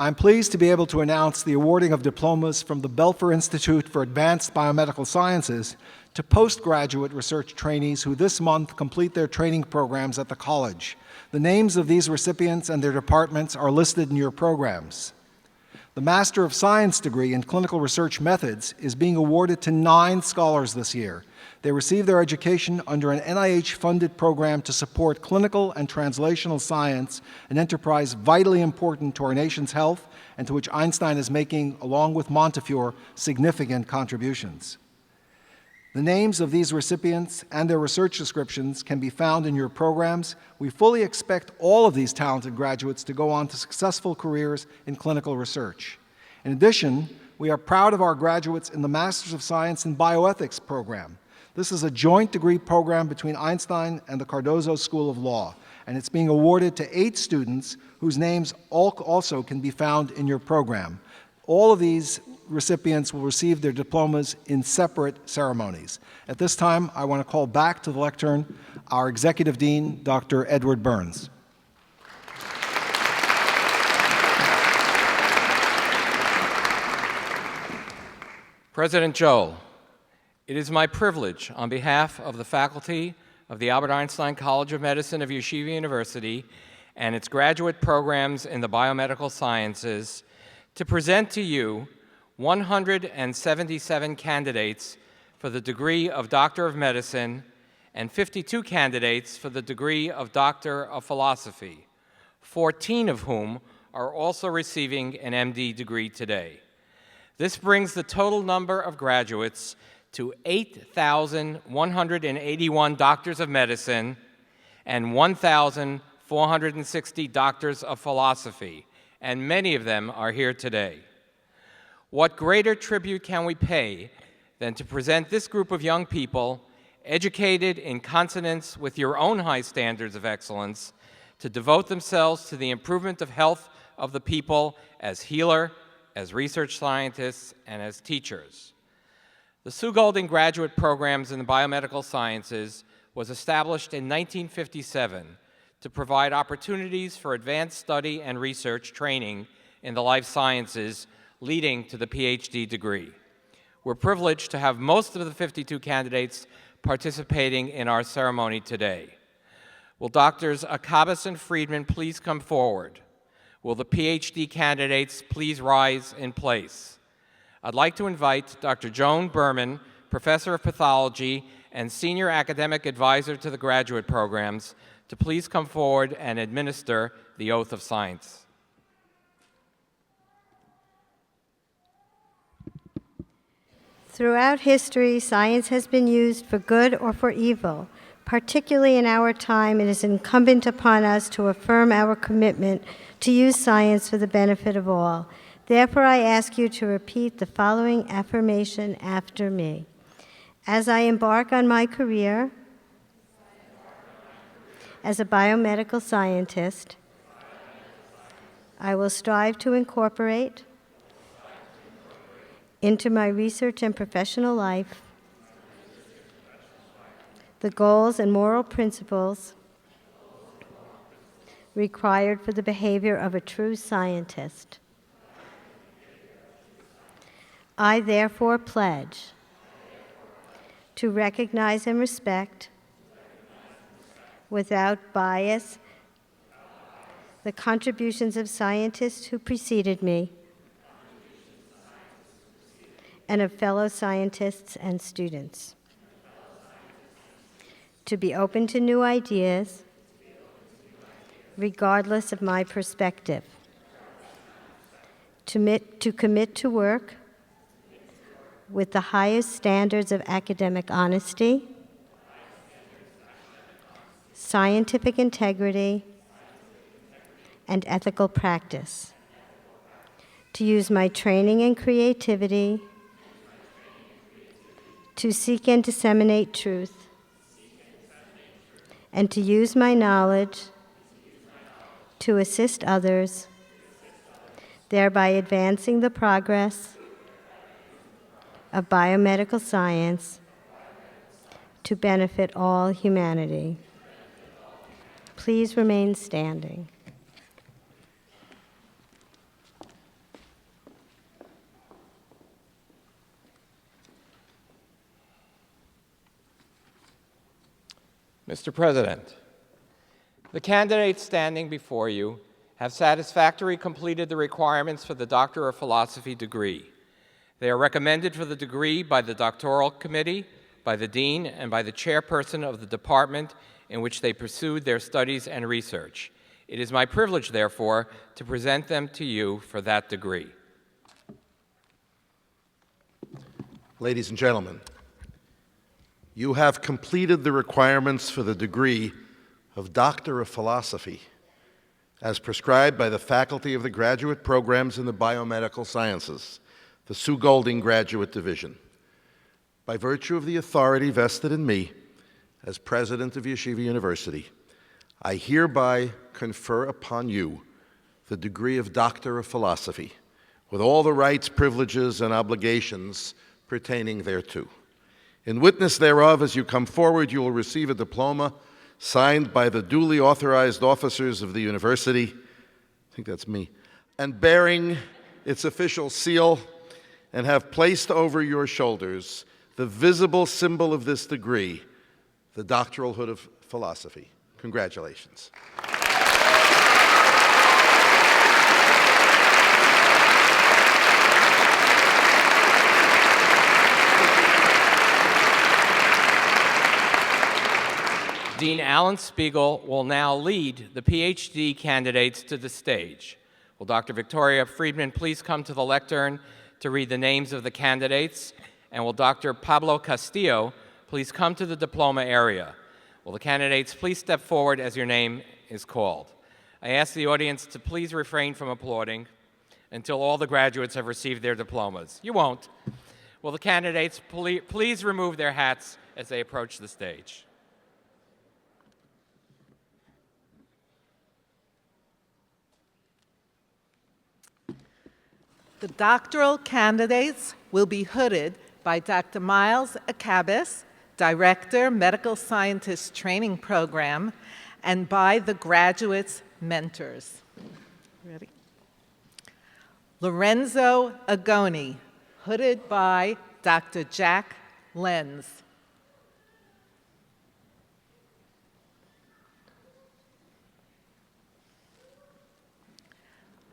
I'm pleased to be able to announce the awarding of diplomas from the Belfer Institute for Advanced Biomedical Sciences to postgraduate research trainees who this month complete their training programs at the college. The names of these recipients and their departments are listed in your programs. The Master of Science degree in Clinical Research Methods is being awarded to 9 scholars this year. They receive their education under an NIH-funded program to support clinical and translational science, an enterprise vitally important to our nation's health and to which Einstein is making, along with Montefiore, significant contributions. The names of these recipients and their research descriptions can be found in your programs. We fully expect all of these talented graduates to go on to successful careers in clinical research. In addition, we are proud of our graduates in the Masters of Science in Bioethics program. This is a joint degree program between Einstein and the Cardozo School of Law, and it's being awarded to 8 students whose names also can be found in your program. All of these recipients will receive their diplomas in separate ceremonies. At this time, I want to call back to the lectern our Executive Dean, Dr. Edward Burns. President Joel, it is my privilege on behalf of the faculty of the Albert Einstein College of Medicine of Yeshiva University and its graduate programs in the biomedical sciences to present to you 177 candidates for the degree of Doctor of Medicine and 52 candidates for the degree of Doctor of Philosophy, 14 of whom are also receiving an MD degree today. This brings the total number of graduates to 8,181 doctors of medicine and 1,460 doctors of philosophy, and many of them are here today. What greater tribute can we pay than to present this group of young people, educated in consonance with your own high standards of excellence, to devote themselves to the improvement of health of the people as healer, as research scientists, and as teachers. The Sue Golding graduate programs in the biomedical sciences was established in 1957 to provide opportunities for advanced study and research training in the life sciences leading to the Ph.D. degree. We're privileged to have most of the 52 candidates participating in our ceremony today. Will Doctors Akabas and Friedman please come forward? Will the Ph.D. candidates please rise in place? I'd like to invite Dr. Joan Berman, Professor of Pathology and Senior Academic Advisor to the graduate programs, to please come forward and administer the oath of science. Throughout history, science has been used for good or for evil. Particularly in our time, it is incumbent upon us to affirm our commitment to use science for the benefit of all. Therefore, I ask you to repeat the following affirmation after me. As I embark on my career as a biomedical scientist, I will strive to incorporate into my research and professional life the goals and moral principles required for the behavior of a true scientist. I therefore pledge to recognize and respect, without bias, the contributions of scientists who preceded me and of fellow scientists and students. To be open to new ideas, regardless of my perspective. To commit to work with the highest standards of academic honesty, scientific integrity, and ethical practice. To use my training and creativity to seek and disseminate truth, and to use my knowledge to assist others, thereby advancing the progress of biomedical science to benefit all humanity. Please remain standing. Mr. President, the candidates standing before you have satisfactorily completed the requirements for the Doctor of Philosophy degree. They are recommended for the degree by the doctoral committee, by the dean, and by the chairperson of the department in which they pursued their studies and research. It is my privilege, therefore, to present them to you for that degree. Ladies and gentlemen, you have completed the requirements for the degree of Doctor of Philosophy as prescribed by the faculty of the graduate programs in the biomedical sciences, the Sue Golding Graduate Division. By virtue of the authority vested in me as president of Yeshiva University, I hereby confer upon you the degree of Doctor of Philosophy with all the rights, privileges, and obligations pertaining thereto. In witness thereof, as you come forward, you will receive a diploma signed by the duly authorized officers of the university, I think that's me, and bearing its official seal, and have placed over your shoulders the visible symbol of this degree, the doctoral hood of philosophy. Congratulations. Dean Alan Spiegel will now lead the Ph.D. candidates to the stage. Will Dr. Victoria Friedman please come to the lectern to read the names of the candidates? And will Dr. Pablo Castillo please come to the diploma area? Will the candidates please step forward as your name is called? I ask the audience to please refrain from applauding until all the graduates have received their diplomas. You won't. Will the candidates please remove their hats as they approach the stage? The doctoral candidates will be hooded by Dr. Miles Akabis, Director, Medical Scientist Training Program, and by the graduates' mentors. Ready? Lorenzo Agoni, hooded by Dr. Jack Lenz.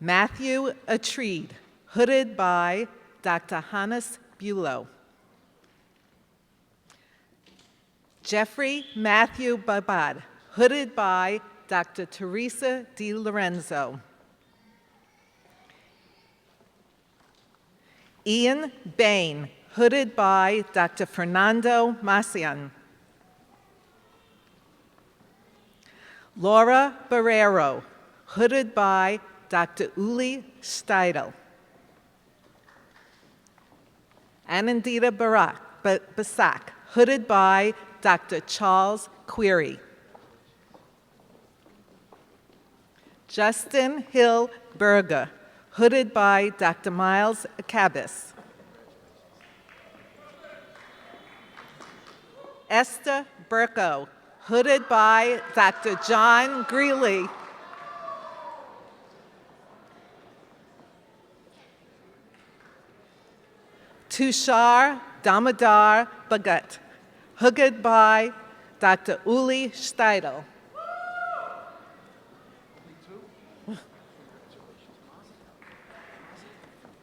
Matthew Atreed, hooded by Dr. Hannes Bulow. Jeffrey Matthew Babad, hooded by Dr. Teresa Di Lorenzo. Ian Bain, hooded by Dr. Fernando Macian. Laura Barrero, hooded by Dr. Uli Steidel. Anandita Basak, hooded by Dr. Charles Query. Justin Hill Berger, hooded by Dr. Miles Akabis. Esther Burko, hooded by Dr. John Greeley. Tushar Damodar Bhagat, hooded by Dr. Uli Steidel.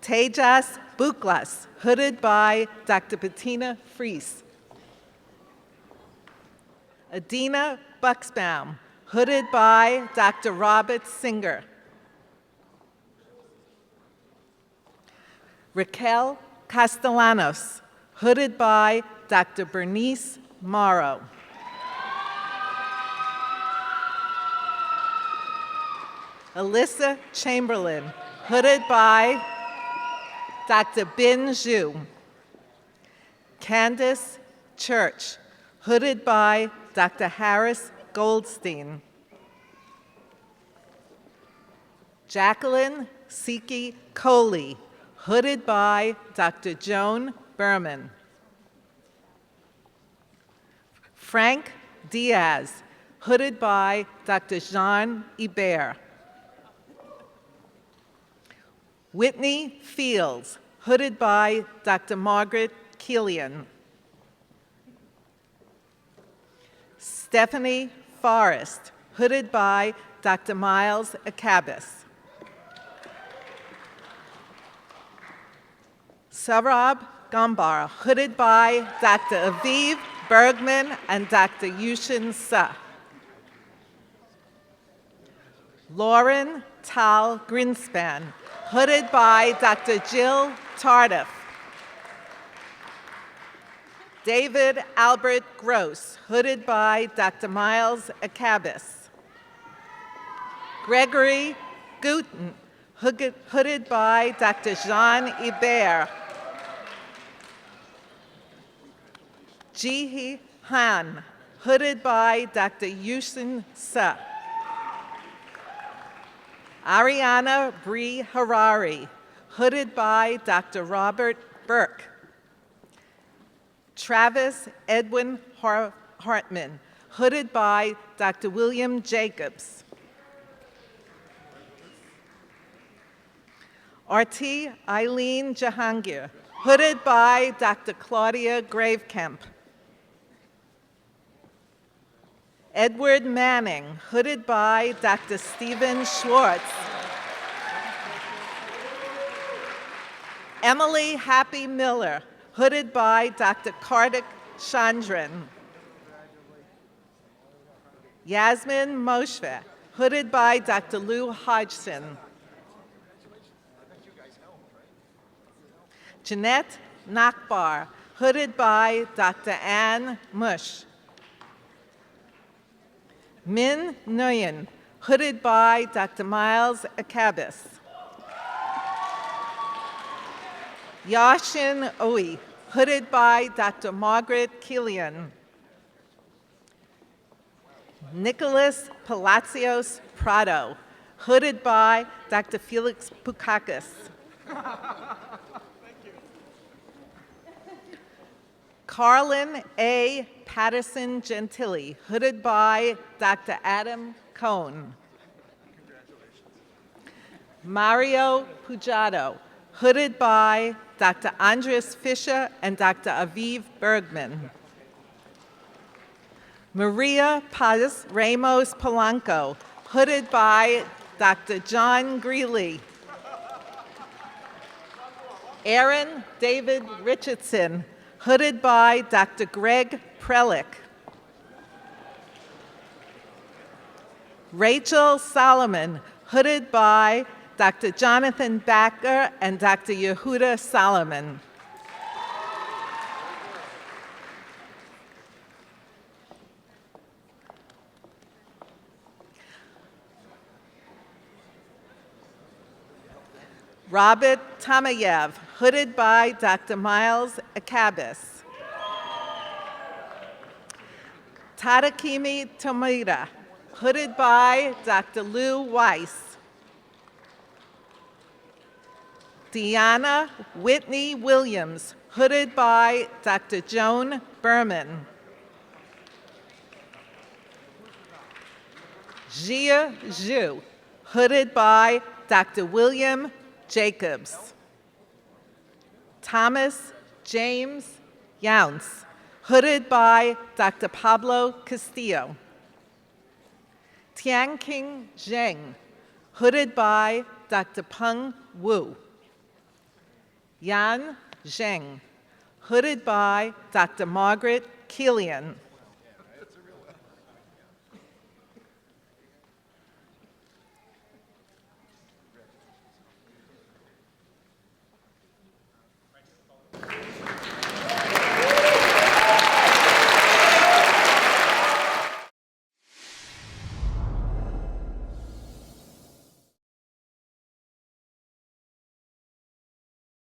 Tejas Buklas, hooded by Dr. Bettina Fries. Adina Buxbaum, hooded by Dr. Robert Singer. Raquel Castellanos, hooded by Dr. Bernice Morrow. Alyssa Chamberlain, hooded by Dr. Bin Zhu. Candace Church, hooded by Dr. Harris Goldstein. Jacqueline Siki Coley, hooded by Dr. Joan Berman. Frank Diaz, hooded by Dr. Jean Ibert. Whitney Fields, hooded by Dr. Margaret Killian. Stephanie Forrest, hooded by Dr. Miles Akabis. Sarab Gambara, hooded by Dr. Aviv Bergman and Dr. Yushin Suh. Lauren Tal Greenspan, hooded by Dr. Jill Tardif. David Albert Gross, hooded by Dr. Miles Akabis. Gregory Guten, hooded by Dr. Jean Ibert. Jihi Han, hooded by Dr. Yushin Suh. Ariana Bree Harari, hooded by Dr. Robert Burke. Travis Edwin Hartman, hooded by Dr. William Jacobs. Arti Eileen Jahangir, hooded by Dr. Claudia Gravekemp. Edward Manning, hooded by Dr. Stephen Schwartz. Emily Happy Miller, hooded by Dr. Kartik Chandran. Yasmin Moshe, hooded by Dr. Lou Hodgson. Jeanette Nakbar, hooded by Dr. Ann Mush. Min Nguyen, hooded by Dr. Miles Akabis. Yashin Ooi, hooded by Dr. Margaret Killian. Nicholas Palacios Prado, hooded by Dr. Felix Pukakis. Carlin A. Patterson Gentili, hooded by Dr. Adam Cohn. Mario Pujado, hooded by Dr. Andres Fisher and Dr. Aviv Bergman. Maria Paz Ramos Polanco, hooded by Dr. John Greeley. Aaron David Richardson, hooded by Dr. Greg Prelick. Rachel Solomon, hooded by Dr. Jonathan Backer and Dr. Yehuda Solomon. Robert Tamayev, hooded by Dr. Miles Akabis. Tadakimi Tomita, hooded by Dr. Lou Weiss. Deanna Whitney Williams, hooded by Dr. Joan Berman. Jia Zhu, hooded by Dr. William Jacobs. Thomas James Younce, hooded by Dr. Pablo Castillo. Tianqing Zheng, hooded by Dr. Peng Wu. Yan Zheng, hooded by Dr. Margaret Killian.